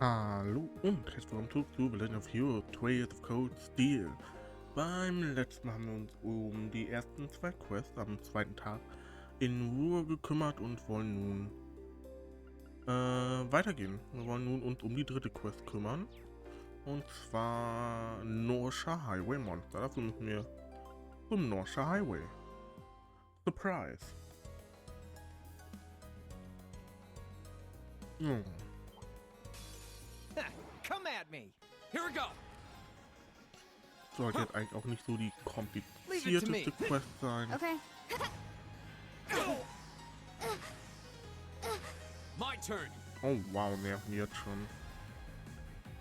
Hallo und herzlich willkommen zurück zu The Legend of Heroes, Trails of Cold Steel. Beim letzten Mal haben wir uns um die ersten zwei Quests am zweiten Tag in Ruhe gekümmert und wollen nun weitergehen. Wir wollen nun uns um die dritte Quest kümmern. Und zwar Norscher Highway Monster. Dazu müssen wir zum Norscher Highway. Surprise! Come at me. Here we go. Sollte jetzt eigentlich auch nicht so die komplizierteste Quest sein. Okay. My turn. Oh wow, nerven jetzt schon.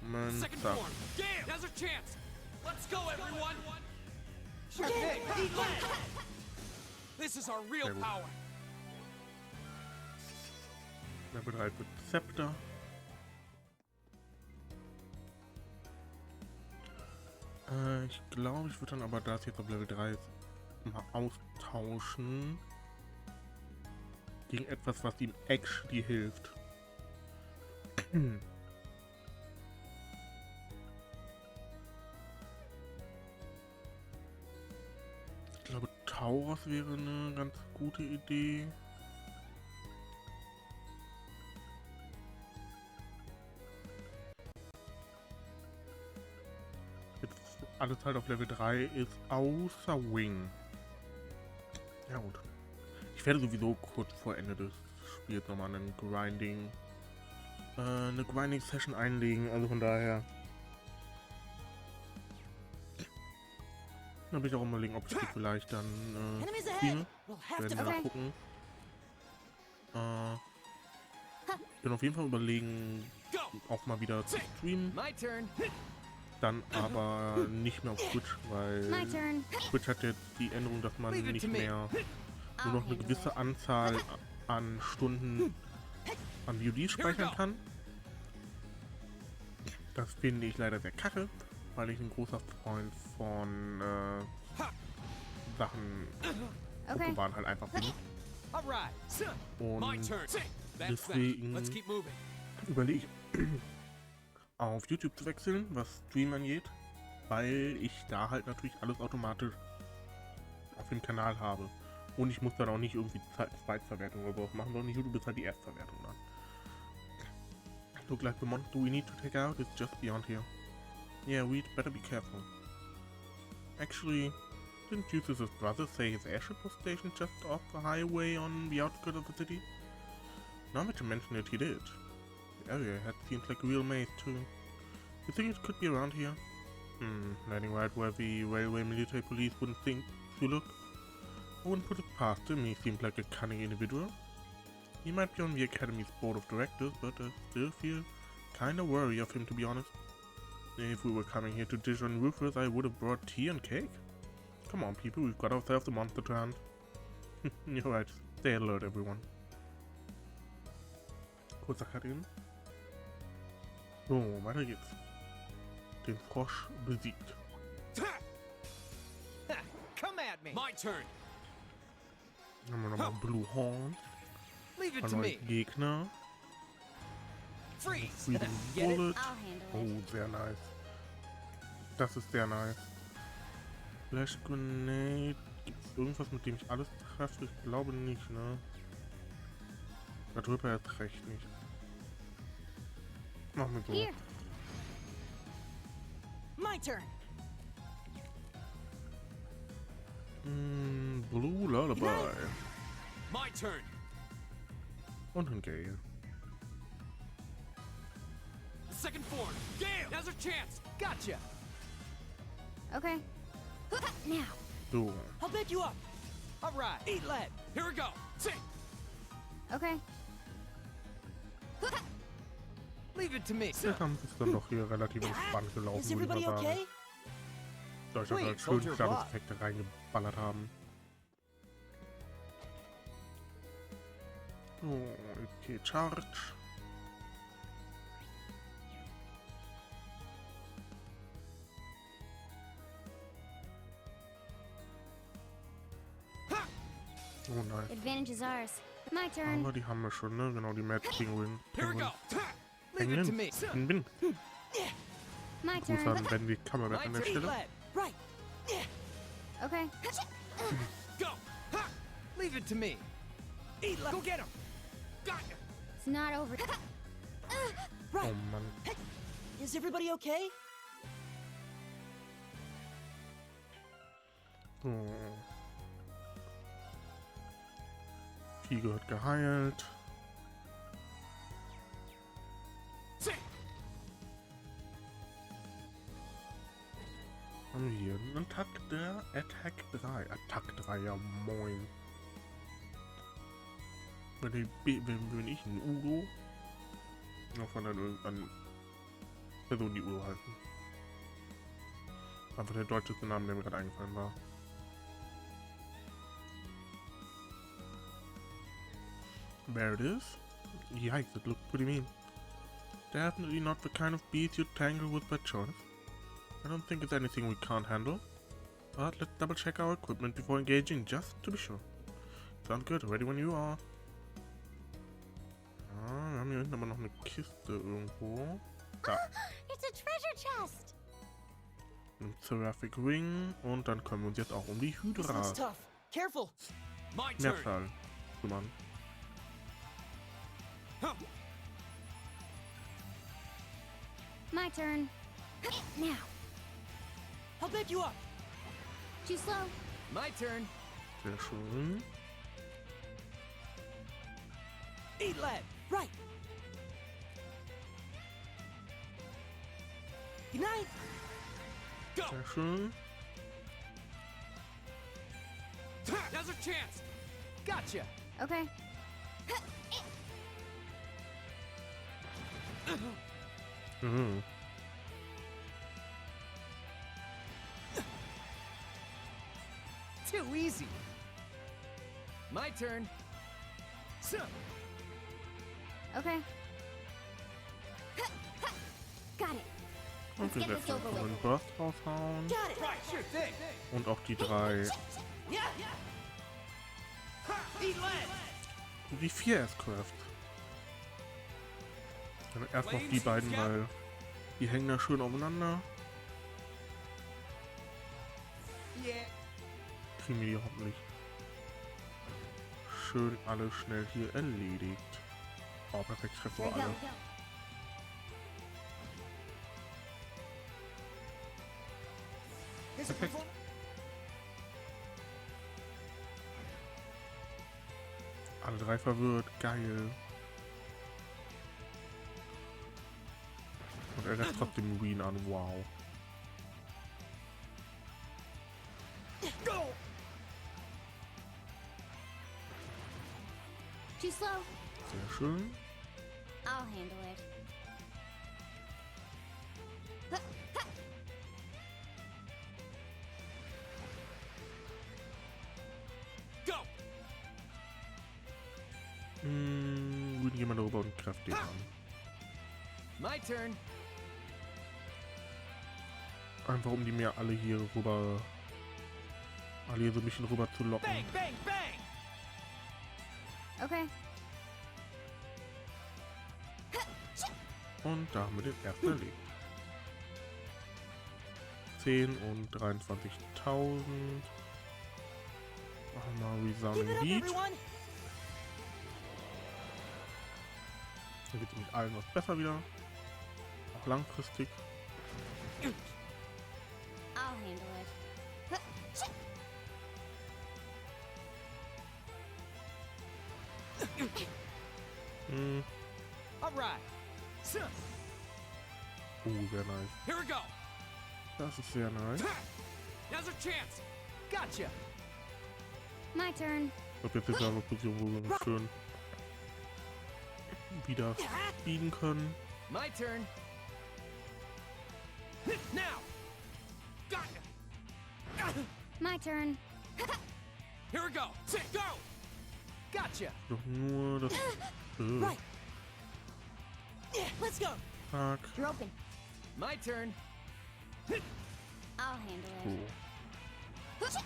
Moment, Second zack. form. Damn, now's our chance. Let's go, everyone. Okay, eat lead. This is our real Sehr gut. power. Level 3 für Zepter. Ich glaube, ich würde dann aber das jetzt auf Level 3 mal austauschen gegen etwas, was ihm actually hilft. Ich glaube, Thors wäre eine ganz gute Idee. Alles halt auf Level 3 ist, außer Wing. Ja gut. Ich werde sowieso kurz vor Ende des Spiels nochmal eine Grinding-Session einlegen, also von daher. Da bin ich auch überlegen, ob ich die vielleicht dann streame. Werden wir mal gucken. Bin auf jeden Fall überlegen, auch mal wieder zu streamen. My turn. Dann aber nicht mehr auf Twitch, weil Twitch hat jetzt die Änderung, dass man nicht mehr nur noch eine gewisse Anzahl an Stunden an VOD speichern kann. Das finde ich leider sehr kacke, weil ich ein großer Freund von Sachen aufbewahren halt einfach bin. Und deswegen überlege ich auf YouTube zu wechseln, was Stream angeht, weil ich da halt natürlich alles automatisch auf dem Kanal habe. Und ich muss dann auch nicht irgendwie Zweitverwertung oder sowas machen, sondern YouTube ist halt die Erstverwertung dann. Look like the monster we need to take out is just beyond here. Yeah, we'd better be careful. Actually, didn't Zeus's brother say his airship was stationed just off the highway on the outskirts of the city? Now that you mention it, he did. The area seems like a real maze too. You think it could be around here? Landing right where the railway military police wouldn't think to look. I wouldn't put it past him, he seemed like a cunning individual. He might be on the academy's board of directors, but I still feel kinda wary of him, to be honest. If we were coming here to dish on Rufus, I would have brought tea and cake. Come on people, we've got ourselves a monster to hand. You're right, stay alert everyone. Kurzer Cut in. So, weiter geht's. Den Frosch besiegt. Come at me. My turn. Dann haben wir nochmal Blue Horn. Leave it Ein to neuer me. Gegner. Freeze. Freezing Get it? Bullet. I'll handle Oh, sehr nice. Das ist sehr nice. Flash Grenade. Gibt es irgendwas, mit dem ich alles treffe? Ich glaube nicht, ne? Darüber erst recht nicht. Machen wir so. Here. My turn. Blue Lullaby. My turn. Und ein Gale. Second form. Damn, now's our chance. Gotcha. Okay. Now. So. I'll bet you up. All right. Eat lead. Here we go. Sing. Okay. Leave it to me. Der Kampf ist dann doch hier relativ entspannt gelaufen, Is würde ich mal everybody sagen. okay? Deutsch hat halt schön Statuseffekte reingeballert haben. So, okay, Charge. Oh nice. Advantage is ours. My turn. Aber die haben wir schon, ne? Genau, die Mad Penguin. Here we go. Leave it to me. hängen bin. My Gruß turn. an Ben die Kamera My an der turn. Stelle. Lead. Right. Okay. Go. Ha. Leave it to me. Eat left. Go get him. Got you. It's not over. Oh Mann. Is everybody okay? So. Vieh gehört geheilt. Sit. Haben wir hier einen Attack 3. Attack 3, ja moin. Bin ich ein Udo? Noch von dann irgendeiner Person, die Udo heißen. Einfach der deutscheste Name, der mir gerade eingefallen war. There it is. Yikes, it looked pretty mean. Definitely not the kind of beast you'd tangle with by choice. I don't think it's anything we can't handle. But let's double check our equipment before engaging, just to be sure. Sounds good, ready when you are. Ah, wir haben hier hinten aber noch eine Kiste irgendwo. Da. It's a treasure chest. Ein Seraphic Ring. Und dann können wir uns jetzt auch um die This Hydra looks tough. Careful. My turn. Mehrzahl kümmern. Huh. My turn. Now. I'll back you up. Too slow. My turn. Sehr schön. Eat lead. Right. Good night. Go. Sehr schön. Now's our chance. Gotcha. Okay. Mhm. Too easy. My turn. So. Okay. Got it. Und wir get this setzen over noch with. einen Burst raushauen. Got it. Right, sure thing. Und auch die drei. Yeah. Eat lead. Die 4 S-Craft. Dann erst noch die beiden, weil die hängen da schön aufeinander. Yeah. Kriegen wir die hoffentlich schön alle schnell hier erledigt. Oh, perfekt, treffe There you alle. go. Here's a Perfekt. rifle. Alle drei verwirrt, geil. Und er lässt trotzdem Wien an, wow. Go. Too slow. Sehr schön. I'll handle it. Go. Wien, geh mal darüber und greift den an. My turn. Einfach um die mir alle hier rüber. Alle hier so ein bisschen rüber zu locken. Bang, bang, bang. Okay. Und da haben wir den ersten erledigt. 10 und 23.000. Machen wir Give Resounding it up, Beat. everyone. Dann geht es mit allen was besser wieder. Auch langfristig. I'll handle it. Hm. All right. So, Sehr nice. here we go. Das ist sehr nice. Now's our chance. Gotcha. My turn. Ich glaube, jetzt ist ja eine Position, wo wir noch schön wieder biegen können. My turn. Now. Gotcha. My turn. Here we go. Sit, go. Gotcha. Doch nur das. Right. Yeah, let's go. Tag. You're open. My turn. I'll handle So. it.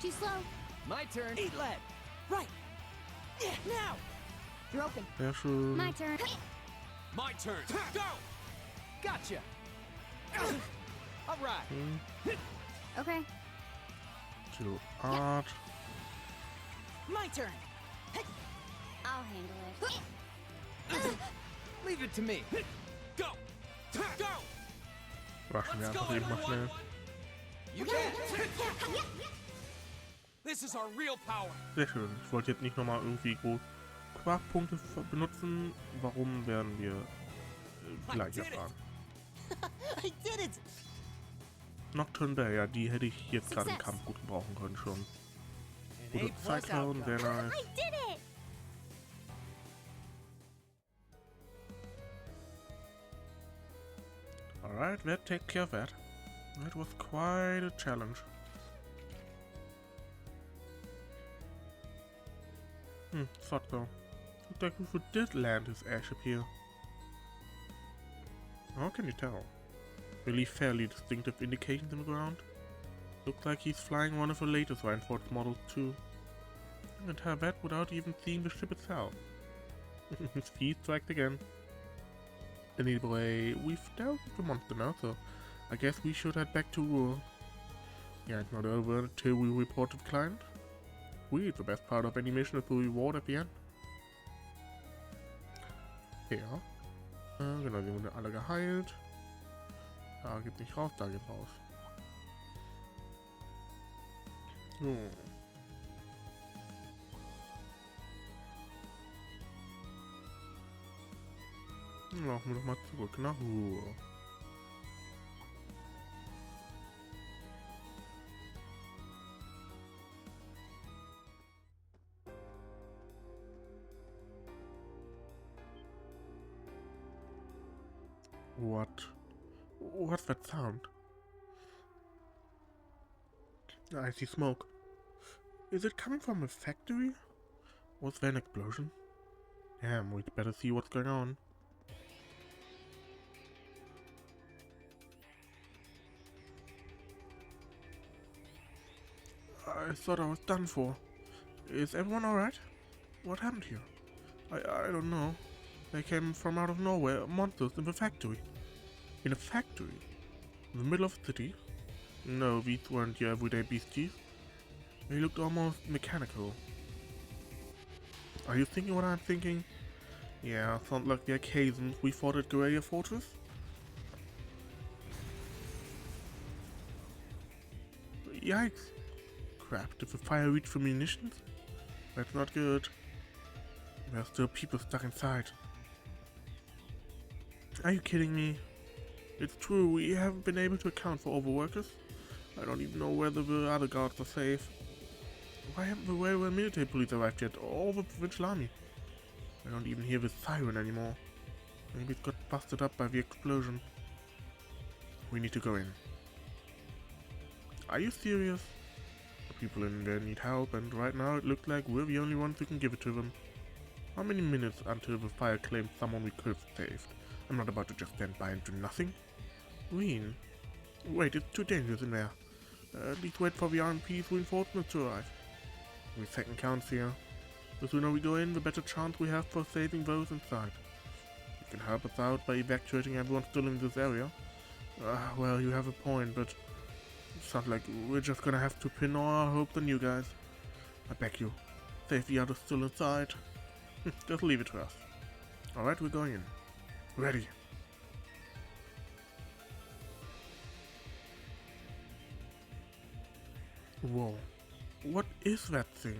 Too slow. My turn. Eat lead. Right. Yeah, now. You're open. Sehr schön. My turn. My turn. Go! Gotcha. All right. Okay. To art. My turn. I'll handle it. Leave it to me. Go! Go! Waschen wir Let's einfach go, eben mal schnell. everyone! You bet. This is our real power. Sehr schön. Ich wollte jetzt nicht nochmal irgendwie groß Quarkpunkte benutzen. Warum werden wir gleich erfahren. I did it. Nocturne Bear, ja, die hätte ich jetzt gerade im Success. Kampf gut gebrauchen können schon. An Gute A+ Cyclone, sehr outcome. nice. I did it! Alright, we'll take care of that. That was quite a challenge. Thought so. Looked like Rufus did land his airship here. How can you tell? Really fairly distinctive indications in the ground. Looks like he's flying one of the latest reinforced models too. You can tell that without even seeing the ship itself. His feet striked again. Anyway, we've dealt with the monster now, so I guess we should head back to Roer. Yeah, it's not over until we report to the client. Sweet, the best part of any mission is the reward at the end. Ja. Genau, die wurden alle geheilt. Da geht nicht raus, da geht raus. So. Dann laufen wir doch mal zurück nach Ruhe. What's that sound? I see smoke. Is it coming from a factory? Was there an explosion? Damn, we'd better see what's going on. I thought I was done for. Is everyone alright? What happened here? I don't know. They came from out of nowhere, monsters in the factory. In a factory? In the middle of the city? No, these weren't your everyday beasties. They looked almost mechanical. Are you thinking what I'm thinking? Yeah, sounds like the occasions we fought at Guerrilla Fortress. Yikes! Crap, did the fire reach for munitions? That's not good. There are still people stuck inside. Are you kidding me? It's true, we haven't been able to account for overworkers. I don't even know whether the other guards are safe. Why haven't the railway military police arrived yet, or the provincial army? I don't even hear the siren anymore. Maybe it got busted up by the explosion. We need to go in. Are you serious? The people in there need help, and right now it looks like we're the only ones who can give it to them. How many minutes until the fire claims someone we could have saved? I'm not about to just stand by and do nothing. Ween. Wait, it's too dangerous in there. At least wait for the RMP's reinforcements to arrive. Every second counts here. The sooner we go in, the better chance we have for saving those inside. You can help us out by evacuating everyone still in this area. Well, you have a point, but it sounds like we're just gonna have to pin all our hopes on you guys. I beg you, save the others still inside. Just leave it to us. Alright, we're going in. Ready. Whoa. What is that thing?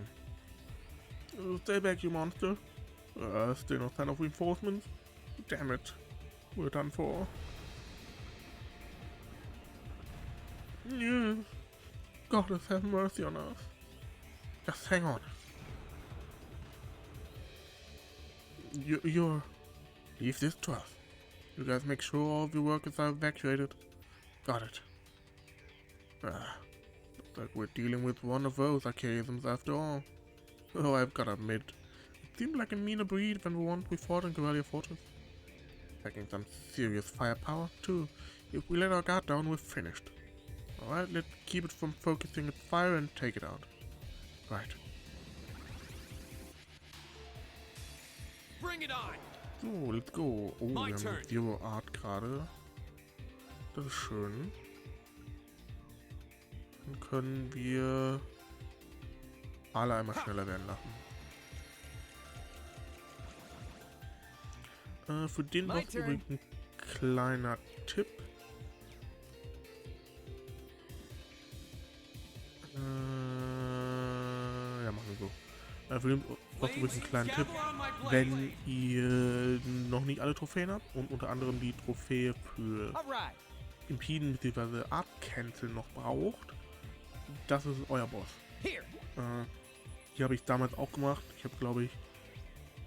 Stay back, you monster. Still no sign of reinforcements? Damn it. We're done for. Yes. God have mercy on us. Just hang on. You're... Leave this to us. You guys make sure all the workers are evacuated. Got it. Looks like we're dealing with one of those archaisms after all. Oh, I've gotta admit, it seemed like a meaner breed than the ones we fought in Guerrilla Fortress. Packing some serious firepower, too. If we let our guard down, we're finished. Alright, let's keep it from focusing its fire and take it out. Right. Bring it on! So, let's go. Oh, My wir haben turn. Zero Art gerade. Das ist schön. Dann können wir alle einmal schneller werden lassen. Für den My noch turn. übrigens ein kleiner Tipp. Ja, machen wir so. Für den noch übrigens einen kleinen Tipp. Wenn ihr noch nicht alle Trophäen habt und unter anderem die Trophäe für Alright. Impeden bzw. Art Cancel noch braucht, das ist euer Boss. Here. Die habe ich damals auch gemacht. Ich habe, glaube ich,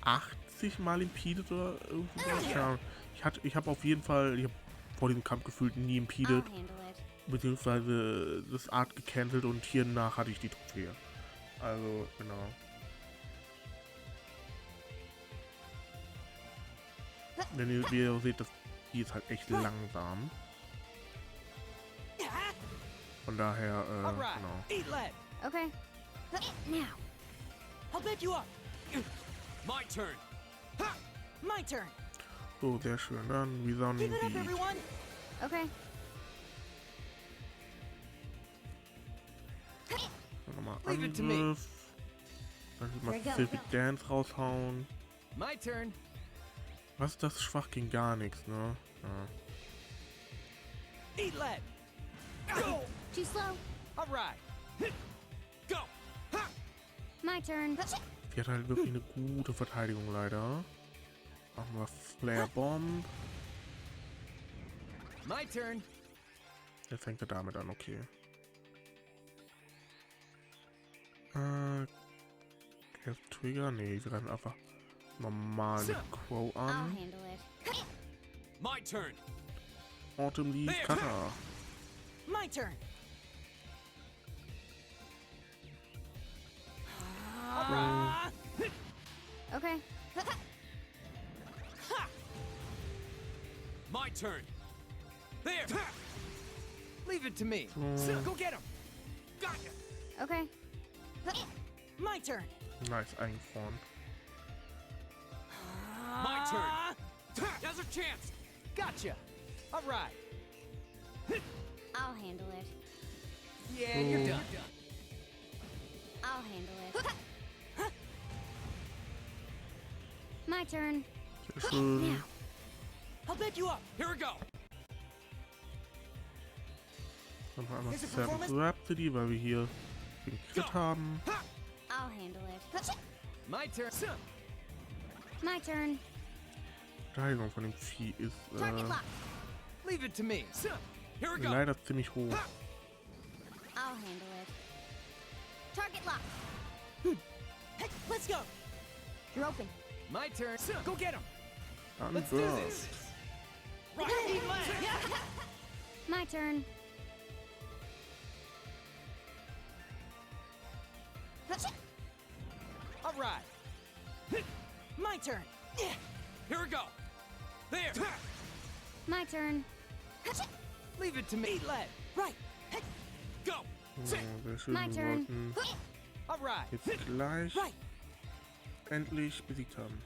80 Mal impeded oder irgendwie sowas. Keine Ahnung. Ich habe auf jeden Fall, ich habe vor diesem Kampf gefühlt nie I'll impeded, handle it. beziehungsweise das Art gecancelt und hiernach hatte ich die Trophäe. Also, genau. Wenn ihr, wie ihr seht, die ist halt echt langsam. Von daher, Alright. genau. Eat lead. Okay. Now. I'll bet you up. My turn. Ha! My turn. So, sehr schön. Dann Resounding Keep it up, Beat. everyone. Okay. Dann nochmal Leave it to me. Angriff. Dann mal Here we go. Civic Dance raushauen. My turn. Was ist das? Schwach ging gar nichts, ne? Ja. Eat lead. Go. Too slow. Alright. Go. Ha! My turn. Die hat halt wirklich eine gute Verteidigung leider. Machen wir Flare Bomb. My turn. Jetzt fängt er damit an, okay. Cast Trigger? Nee, wir greifen einfach normal mit Crow I'll an. handle it. My turn. Autumn Leaf There. Cutter. My turn. Alright. Okay. My turn. There. Leave it to me. So, Go get him. Gotcha. Okay. My turn. nice eingefroren. My turn. Now's our chance. Gotcha. Alright. I'll handle it. Yeah, you're done. I'll handle it. My turn. Sehr schön. Now. I'll bet you up. Here we go. Dann haben wir einmal Here's a Seventh performance. Rhapsody, weil wir hier den Crit haben. I'll handle it. My turn. My turn. Die Verteidigung von dem Vieh ist Target locked. Leave it to me. Here we go. leider ziemlich hoch. I'll handle it. Target locked. Hey, let's go. You're open. My turn. Go get him. Dann Let's do Burst. this. Right. Eat lead. My turn. Alright. My turn. Here we go. There. My turn. Leave it to me. Eat lead. Right. Go. So, sehr schön. My Wir turn. wollten Alright. jetzt gleich Right. endlich besiegt haben.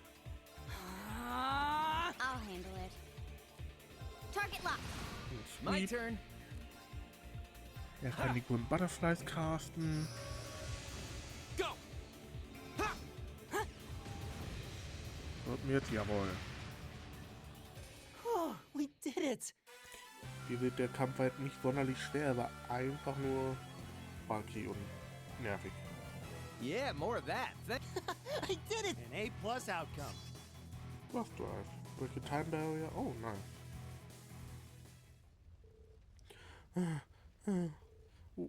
I'll handle it. Target locked. My Sweet. turn. Er kann die Golden Butterflies casten. Go. Und jetzt, jawohl. Oh, we did it. Ihr seht, der Kampf war halt nicht sonderlich schwer, er war einfach nur bulky und nervig. Yeah, more of that. I did it. An A+ outcome. Rough Drive. Break the time barrier. Oh, nice.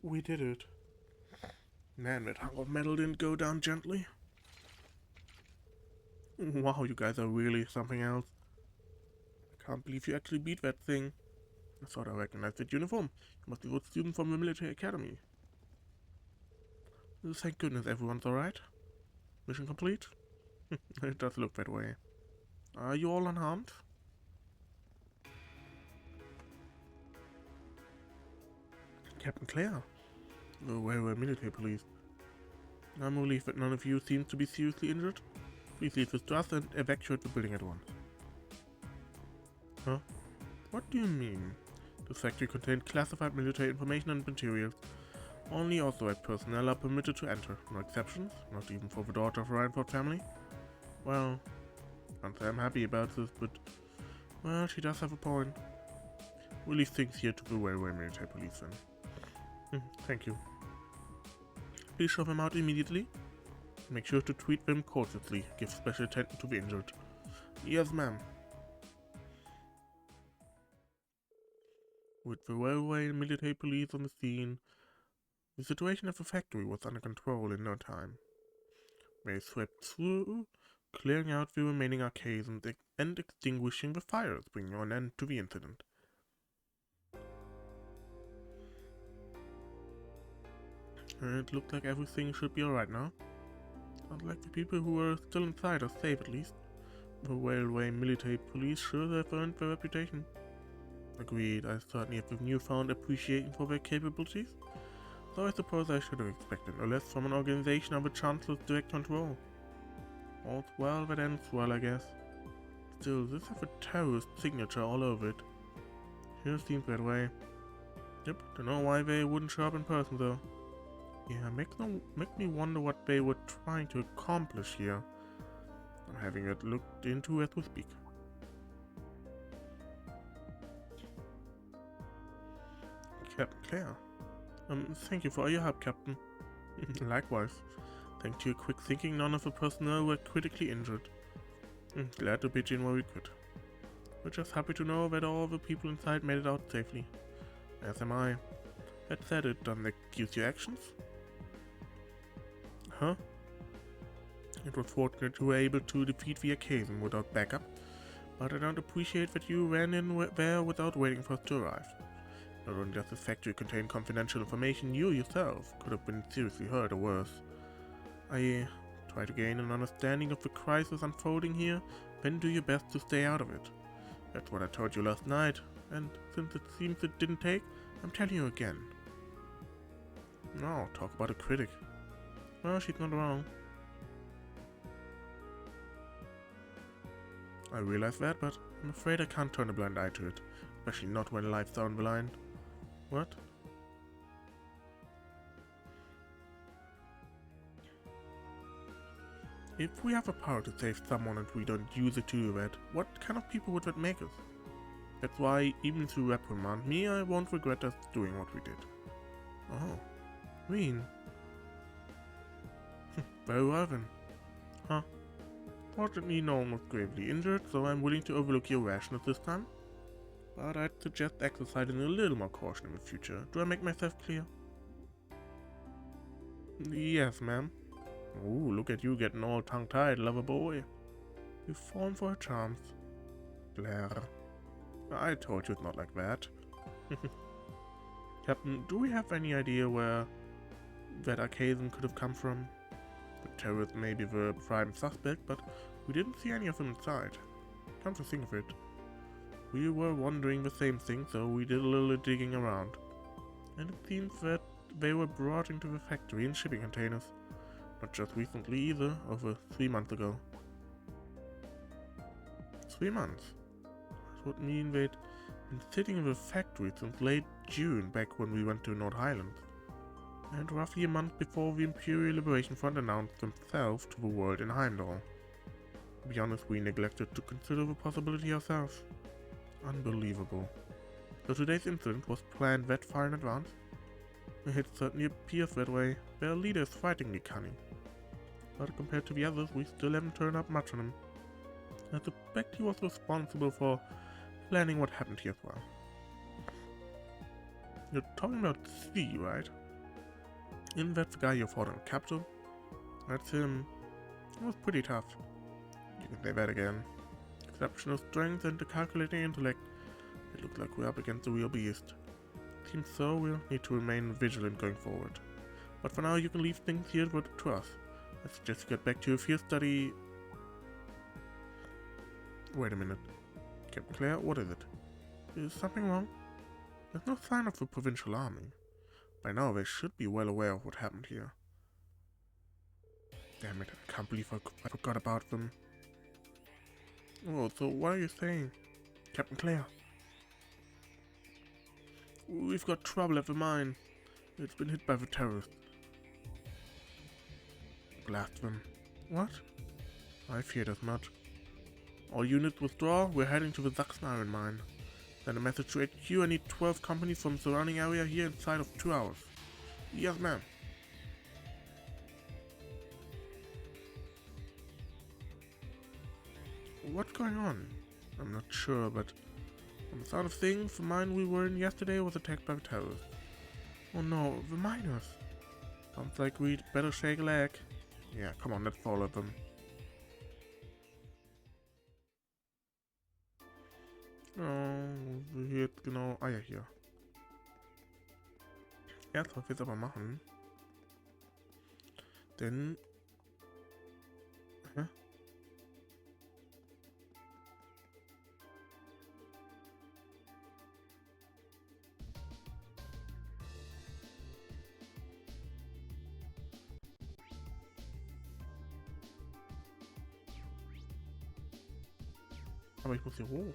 We did it. Man, that hunk of metal didn't go down gently. Wow, you guys are really something else. I can't believe you actually beat that thing. I thought I recognized that uniform. You must be a student from the military academy. Thank goodness everyone's alright. Mission complete? It does look that way. Are you all unharmed? Captain Claire. Oh, where were military police? I'm relieved that none of you seem to be seriously injured. Please leave this to us and evacuate the building at once. Huh? What do you mean? The factory contained classified military information and materials. Only authorized personnel are permitted to enter. No exceptions, not even for the daughter of a Reinford family. Well, can't say I'm happy about this, but, well, she does have a point. We'll leave things here to the railway military police then. Thank you. Please show them out immediately. Make sure to treat them cautiously. Give special attention to the injured. Yes, ma'am. With the railway and military police on the scene, the situation at the factory was under control in no time. They swept through, clearing out the remaining arcades and extinguishing the fires, bringing an end to the incident. It looked like everything should be alright now. Sounds like the people who were still inside are safe at least. The railway military police sure have earned their reputation. Agreed, I certainly have a newfound appreciation for their capabilities, though I suppose I should have expected no less from an organization under the Chancellor's direct control. All's well that ends well, I guess. Still, this has a terrorist signature all over it. Sure seems that way. Yep, don't know why they wouldn't show up in person though. Yeah, make me wonder what they were trying to accomplish here. I'm having it looked into as we speak. Captain Claire. Thank you for all your help, Captain. Likewise. Thanks to your quick thinking, none of the personnel were critically injured. Glad to pitch in where we could. We're just happy to know that all the people inside made it out safely. As am I. That said, it doesn't excuse your actions. Huh? It was fortunate you were able to defeat the occasion without backup, but I don't appreciate that you ran in there without waiting for us to arrive. Not only does this factory contain confidential information, you yourself could have been seriously hurt or worse. I try to gain an understanding of the crisis unfolding here, then do your best to stay out of it. That's what I told you last night, and since it seems it didn't take, I'm telling you again. Now, talk about a critic. Well, she's not wrong. I realize that, but I'm afraid I can't turn a blind eye to it, especially not when life's on the line. What? If we have the power to save someone and we don't use it to do that, what kind of people would that make us? That's why, even if you reprimand me, I won't regret us doing what we did. Oh. Mean. Very well then. Huh. Fortunately, no one was gravely injured, so I'm willing to overlook your rashness this time. But I'd suggest exercising a little more caution in the future. Do I make myself clear? Yes, ma'am. Ooh, look at you getting all tongue-tied, lover boy. You've fallen for her charms. Claire. I told you it's not like that. Captain, do we have any idea where that occasion could have come from? The terrorists may be the prime suspect, but we didn't see any of them inside. Come to think of it, we were wondering the same thing, so we did a little digging around. And it seems that they were brought into the factory in shipping containers. Not just recently either, over 3 months ago. 3 months? That would mean they'd been sitting in the factory since late June, back when we went to North Highlands. And roughly a month before the Imperial Liberation Front announced themselves to the world in Heimdall. To be honest, we neglected to consider the possibility ourselves. Unbelievable. So today's incident was planned that far in advance? It certainly appears that way. Their leader is frighteningly cunning. But compared to the others, we still haven't turned up much on him. I suspect he was responsible for planning what happened here as well. You're talking about C, right? Isn't that the guy you fought in the capital? That's him. He was pretty tough. You can say that again. Exceptional strength and a calculating intellect. It looks like we're up against a real beast. Seems so, we'll need to remain vigilant going forward. But for now, you can leave things here to us. I suggest you get back to your field study. Wait a minute. Captain Claire, what is it? Is something wrong? There's no sign of the provincial army. By now, they should be well aware of what happened here. Damn it, I can't believe I forgot about them. Oh, so what are you saying? Captain Claire. We've got trouble at the mine. It's been hit by the terrorists. Blast them. What? I feared as much. All units withdraw. We're heading to the Sachsen iron mine. Send a message to HQ. I need 12 companies from the surrounding area here inside of 2 hours. Yes, ma'am. What's going on? I'm not sure, but from the sound of things, the mine we were in yesterday was attacked by the terrorists. Oh no, the miners. Sounds like we'd better shake a leg. Yeah, come on, let's follow them. Oh, hier ist genau... Ah ja, hier. Erst was wir jetzt aber machen. Denn... Hä? Aber ich muss hier hoch.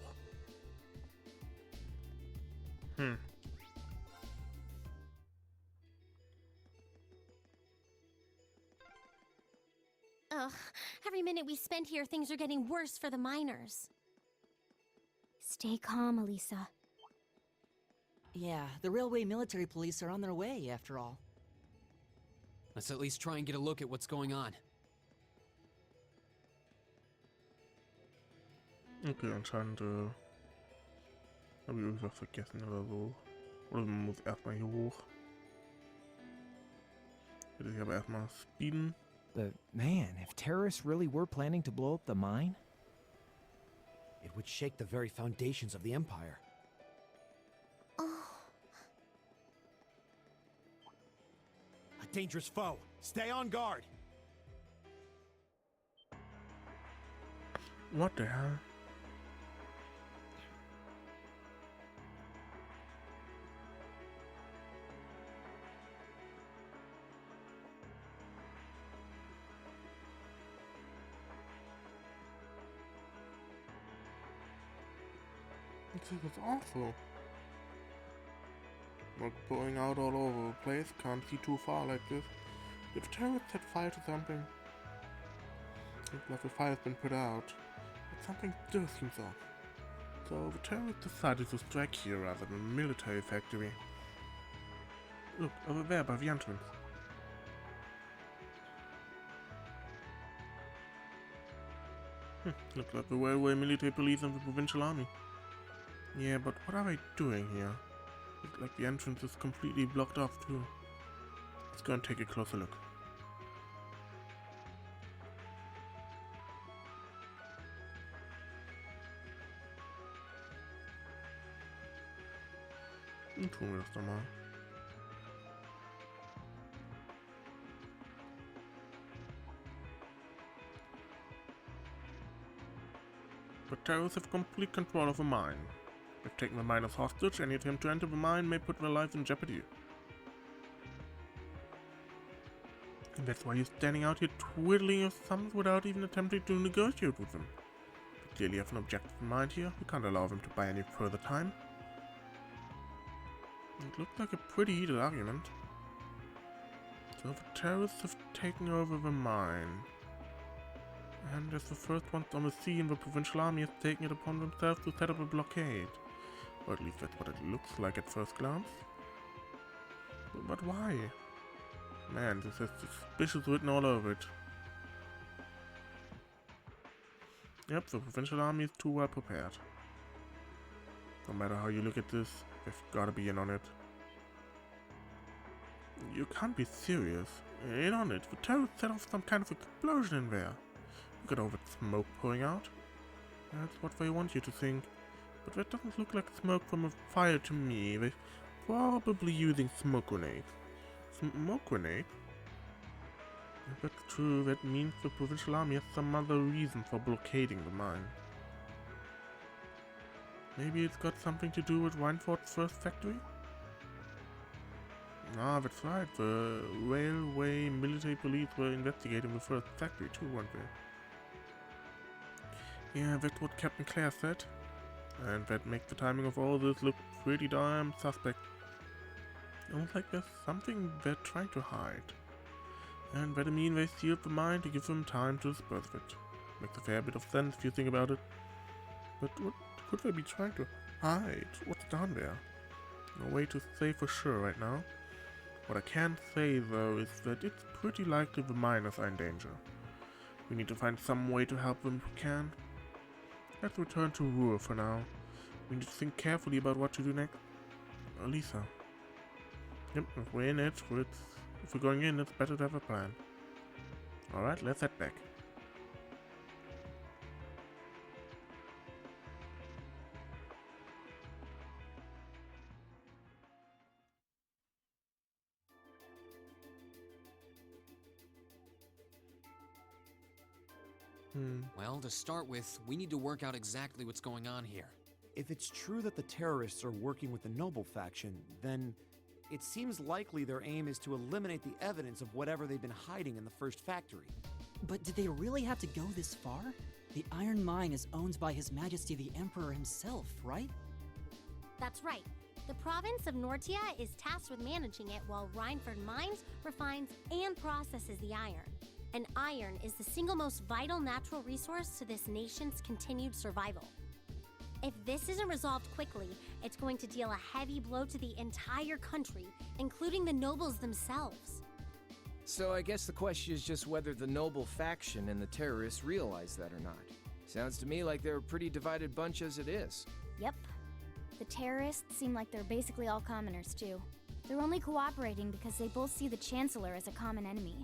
Ugh, every minute we spend here, things are getting worse for the miners. Stay calm, Elisa. Yeah, the railway military police are on their way, after all. Let's at least try and get a look at what's going on. Okay, anscheinend habe ich irgendwas vergessen oder so. Oder man muss erstmal hier hoch. Hätte ich aber erstmal speeden. But man, if terrorists really were planning to blow up the mine, it would shake the very foundations of the Empire. A dangerous foe. Stay on guard. What the hell? This is awful. Smoke pouring out all over the place, can't see too far like this. If terrorists set fire to something, looks like the fire's been put out, but something still seems off. So the terrorists decided to strike here rather than a military factory. Look, over there by the entrance. Looks like the railway military police and the provincial army. Yeah, but what are they doing here? Looks like the entrance is completely blocked off too. Let's go and take a closer look. Dann tun wir das doch mal. The terrorists have complete control of the mine. They've taken the miners hostage. Any attempt to enter the mine may put their lives in jeopardy. And that's why you're standing out here twiddling your thumbs without even attempting to negotiate with them. They clearly have an objective in mind here. We can't allow them to buy any further time. It looked like a pretty heated argument. So the terrorists have taken over the mine. And as the first ones on the scene, the provincial army has taken it upon themselves to set up a blockade. Or at least that's what it looks like at first glance. But why? Man, this has suspicious written all over it. Yep, the provincial army is too well prepared. No matter how you look at this, they've gotta be in on it. You can't be serious. In on it. The terrorists set off some kind of explosion in there. Look at all that smoke pouring out. That's what they want you to think. But that doesn't look like smoke from a fire to me. They're probably using smoke grenades. Smoke grenades? If that's true, that means the provincial army has some other reason for blockading the mine. Maybe it's got something to do with Reinford's first factory? Ah, that's right. The railway military police were investigating the first factory too, weren't they? Yeah, that's what Captain Claire said. And that makes the timing of all this look pretty damn suspect. Almost like there's something they're trying to hide. And that means they sealed the mine to give them time to dispose of it. Makes a fair bit of sense if you think about it. But what could they be trying to hide? What's down there? No way to say for sure right now. What I can say though is that it's pretty likely the miners are in danger. We need to find some way to help them if we can. Let's return to Roer for now. We need to think carefully about what to do next. Lisa. Yep, if we're in it, if we're going in, it's better to have a plan. Alright, let's head back. Well, to start with, we need to work out exactly what's going on here. If it's true that the terrorists are working with the noble faction, then it seems likely their aim is to eliminate the evidence of whatever they've been hiding in the first factory. But did they really have to go this far? The iron mine is owned by His Majesty the Emperor himself, right? That's right. The province of Nortia is tasked with managing it while Reinford mines, refines, and processes the iron. And iron is the single most vital natural resource to this nation's continued survival. If this isn't resolved quickly, it's going to deal a heavy blow to the entire country, including the nobles themselves. So I guess the question is just whether the noble faction and the terrorists realize that or not. Sounds to me like they're a pretty divided bunch as it is. Yep. The terrorists seem like they're basically all commoners too. They're only cooperating because they both see the Chancellor as a common enemy.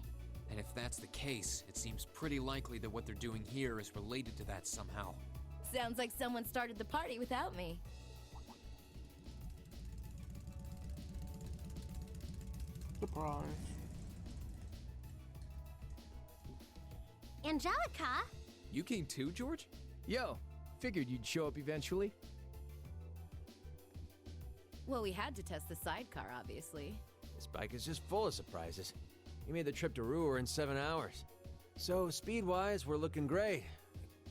And if that's the case, it seems pretty likely that what they're doing here is related to that somehow. Sounds like someone started the party without me. Surprise. Angelica? You came too, George? Yo, figured you'd show up eventually. Well, we had to test the sidecar, obviously. This bike is just full of surprises. You made the trip to Roer in 7 hours. So, speed-wise, we're looking great.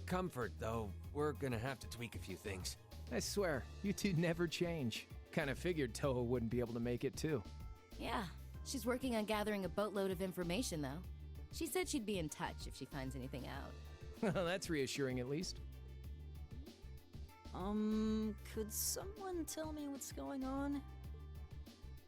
Comfort, though, we're gonna have to tweak a few things. I swear, you two never change. Kinda figured Toho wouldn't be able to make it too. Yeah, she's working on gathering a boatload of information, though. She said she'd be in touch if she finds anything out. Well, that's reassuring at least. Could someone tell me what's going on?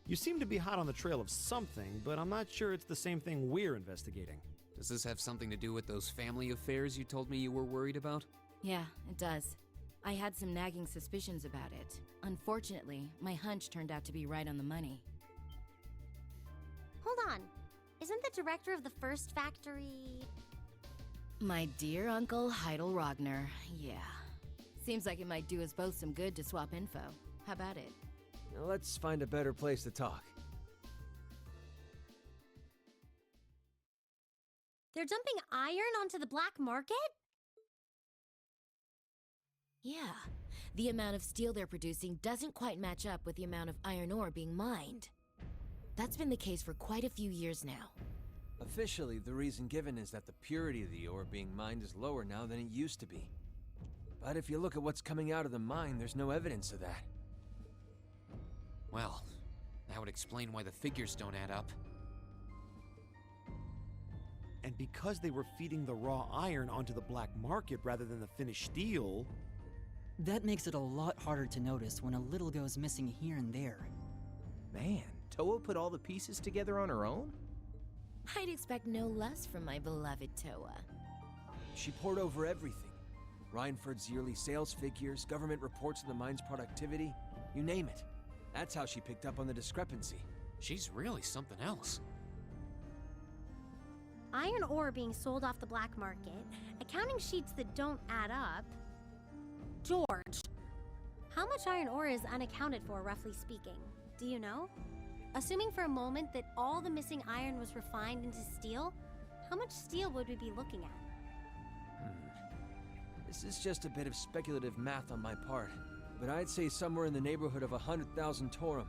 You seem to be hot on the trail of something, but I'm not sure it's the same thing we're investigating. Does this have something to do with those family affairs you told me you were worried about? Yeah, it does. I had some nagging suspicions about it. Unfortunately, my hunch turned out to be right on the money. Hold on. Isn't the director of the first factory... My dear Uncle Heidel Rogner, yeah. Seems like it might do us both some good to swap info. How about it? Now let's find a better place to talk. They're dumping iron onto the black market? Yeah. The amount of steel they're producing doesn't quite match up with the amount of iron ore being mined. That's been the case for quite a few years now. Officially, the reason given is that the purity of the ore being mined is lower now than it used to be. But if you look at what's coming out of the mine, there's no evidence of that. Well, that would explain why the figures don't add up. And because they were feeding the raw iron onto the black market rather than the finished steel... That makes it a lot harder to notice when a little goes missing here and there. Man, Toho put all the pieces together on her own? I'd expect no less from my beloved Toa. She poured over everything. Reinford's yearly sales figures, government reports on the mine's productivity, you name it. That's how she picked up on the discrepancy. She's really something else. Iron ore being sold off the black market, accounting sheets that don't add up. George, how much iron ore is unaccounted for, roughly speaking? Do you know? Assuming for a moment that all the missing iron was refined into steel, how much steel would we be looking at? This is just a bit of speculative math on my part, but I'd say somewhere in the neighborhood of 100,000 Torum,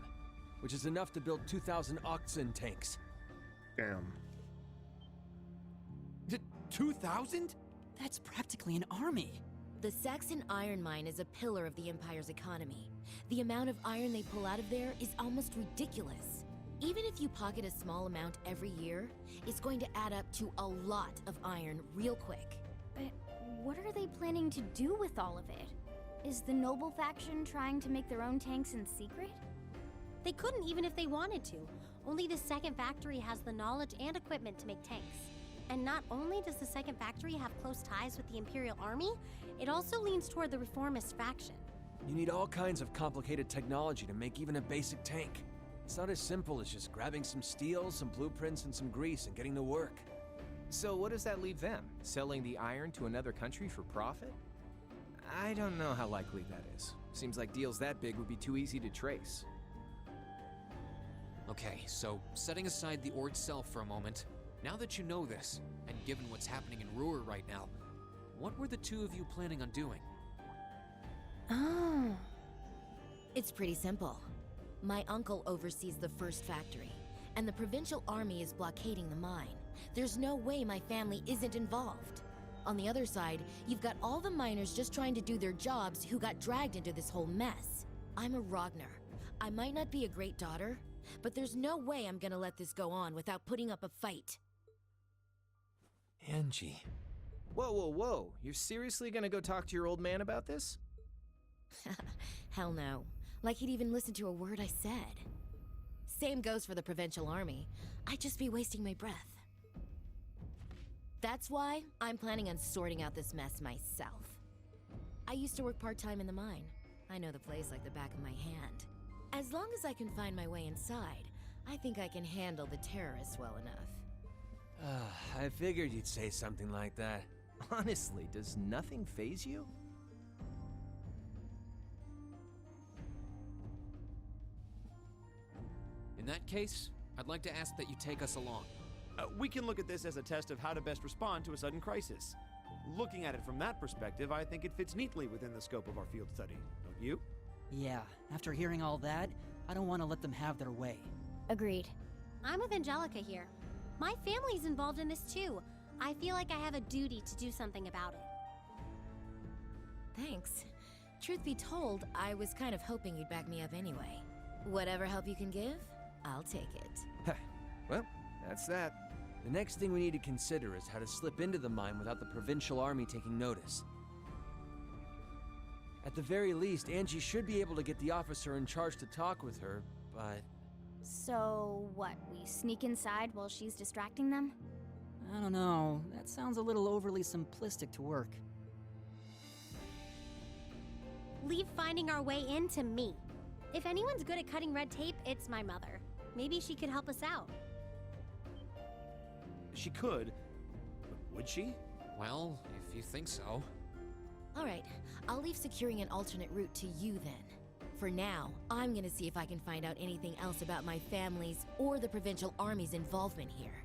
which is enough to build 2,000 oxen tanks. Damn. 2,000? That's practically an army. The Saxon iron mine is a pillar of the Empire's economy. The amount of iron they pull out of there is almost ridiculous. Even if you pocket a small amount every year, it's going to add up to a lot of iron real quick. But what are they planning to do with all of it? Is the noble faction trying to make their own tanks in secret? They couldn't even if they wanted to. Only the second factory has the knowledge and equipment to make tanks. And not only does the second factory have close ties with the Imperial Army, it also leans toward the reformist faction. You need all kinds of complicated technology to make even a basic tank. It's not as simple as just grabbing some steel, some blueprints, and some grease and getting to work. So what does that leave them? Selling the iron to another country for profit? I don't know how likely that is. Seems like deals that big would be too easy to trace. Okay, so setting aside the ore itself for a moment, now that you know this, and given what's happening in Roer right now, what were the two of you planning on doing? Oh. It's pretty simple. My uncle oversees the first factory, and the provincial army is blockading the mine. There's no way my family isn't involved. On the other side, you've got all the miners just trying to do their jobs who got dragged into this whole mess. I'm a Ragnar. I might not be a great daughter, but there's no way I'm gonna let this go on without putting up a fight. Angie. Whoa, whoa, whoa. You're seriously gonna go talk to your old man about this? Hell no. Like he'd even listen to a word I said. Same goes for the provincial army. I'd just be wasting my breath. That's why I'm planning on sorting out this mess myself. I used to work part-time in the mine. I know the place like the back of my hand. As long as I can find my way inside, I think I can handle the terrorists well enough. I figured you'd say something like that. Honestly, does nothing faze you? In that case, I'd like to ask that you take us along. We can look at this as a test of how to best respond to a sudden crisis. Looking at it from that perspective, I think it fits neatly within the scope of our field study, don't you? Yeah, after hearing all that, I don't want to let them have their way. Agreed. I'm with Angelica here. My family's involved in this too. I feel like I have a duty to do something about it. Thanks. Truth be told, I was kind of hoping you'd back me up anyway. Whatever help you can give, I'll take it. Well, that's that. The next thing we need to consider is how to slip into the mine without the provincial army taking notice. At the very least, Angie should be able to get the officer in charge to talk with her, but... So, what, we sneak inside while she's distracting them? I don't know, that sounds a little overly simplistic to work. Leave finding our way in to me. If anyone's good at cutting red tape, it's my mother. Maybe she could help us out. She could, but would she? Well, if you think so. Alright, I'll leave securing an alternate route to you then. For now, I'm gonna see if I can find out anything else about my family's or the provincial army's involvement here.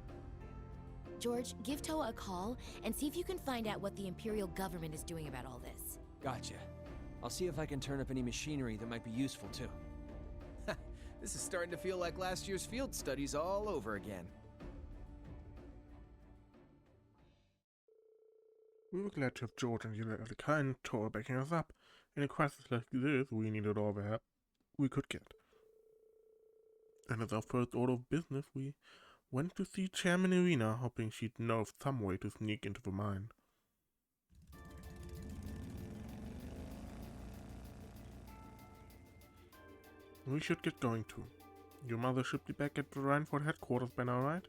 George, give Toa a call and see if you can find out what the Imperial government is doing about all this. Gotcha. I'll see if I can turn up any machinery that might be useful too. This is starting to feel like last year's field studies all over again. We were glad to have George and Angelica and Tor backing us up. In a crisis like this, we needed all the help we could get. And as our first order of business, we went to see Chairman Irina, hoping she'd know of some way to sneak into the mine. We should get going too. Your mother should be back at the Reinford headquarters by now, right?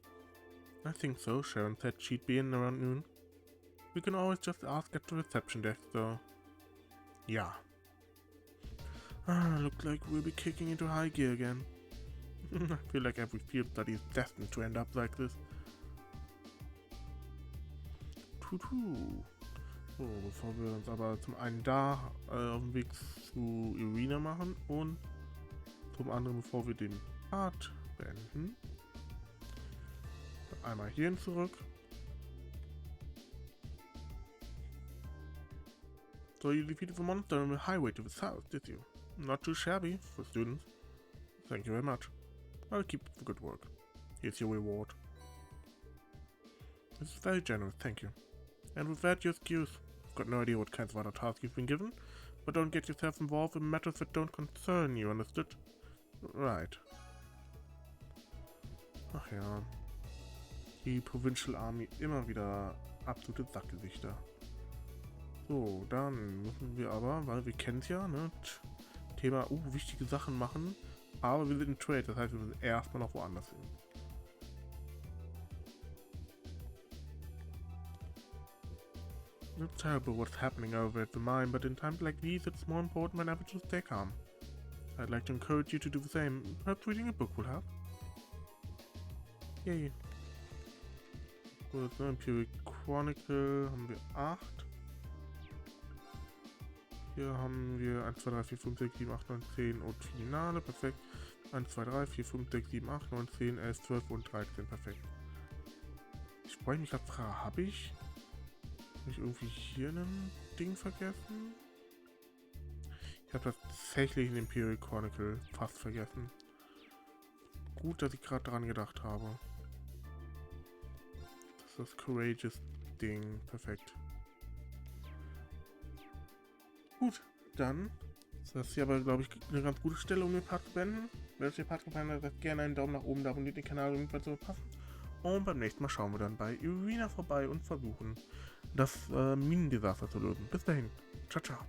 I think so. Sharon said she'd be in around noon. We can always just ask at the reception desk, though. Yeah. Looks like we'll be kicking into high gear again. I feel like every field study is destined to end up like this. So, bevor wir uns aber zum einen da auf dem Weg zu Irina machen und zum anderen, bevor wir den Part beenden, einmal hierhin zurück. So you defeated the monster on the highway to the south, did you? Not too shabby for students. Thank you very much. I'll keep up the good work. Here's your reward. This is very generous, thank you. And with that, your excuse. got no idea what kinds of other tasks you've been given, but don't get yourself involved in matters that don't concern you, understood? Right. Ach ja. Die Provincial Army immer wieder absolute Sackgesichter. So, dann müssen wir aber, weil wir kennen es ja, ne? Thema, wichtige Sachen machen, aber wir sind in Trade, das heißt, wir müssen erstmal noch woanders hin. It's terrible what's happening over at the mine, but in times like these, it's more important than ever to stay calm. I'd like to encourage you to do the same. Perhaps reading a book will help. Yay. Gut, so Imperial Chronicle haben wir 8. Hier haben wir 1, 2, 3, 4, 5, 6, 7, 8, 9, 10 und Finale, perfekt. 1, 2, 3, 4, 5, 6, 7, 8, 9, 10, 11, 12 und 13, perfekt. Ich freue mich gerade, habe ich irgendwie hier ein Ding vergessen? Ich habe tatsächlich den Imperial Chronicle fast vergessen. Gut, dass ich gerade daran gedacht habe. Das ist das Courageous Ding. Perfekt. Gut, dann ist das hier aber, glaube ich, eine ganz gute Stelle, um den Part zu beenden. Wenn euch der Part gefallen hat, lasst gerne einen Daumen nach oben da, abonniert den Kanal, um nichts zu verpassen. Und beim nächsten Mal schauen wir dann bei Irina vorbei und versuchen, das Minendesaster zu lösen. Bis dahin. Ciao, ciao.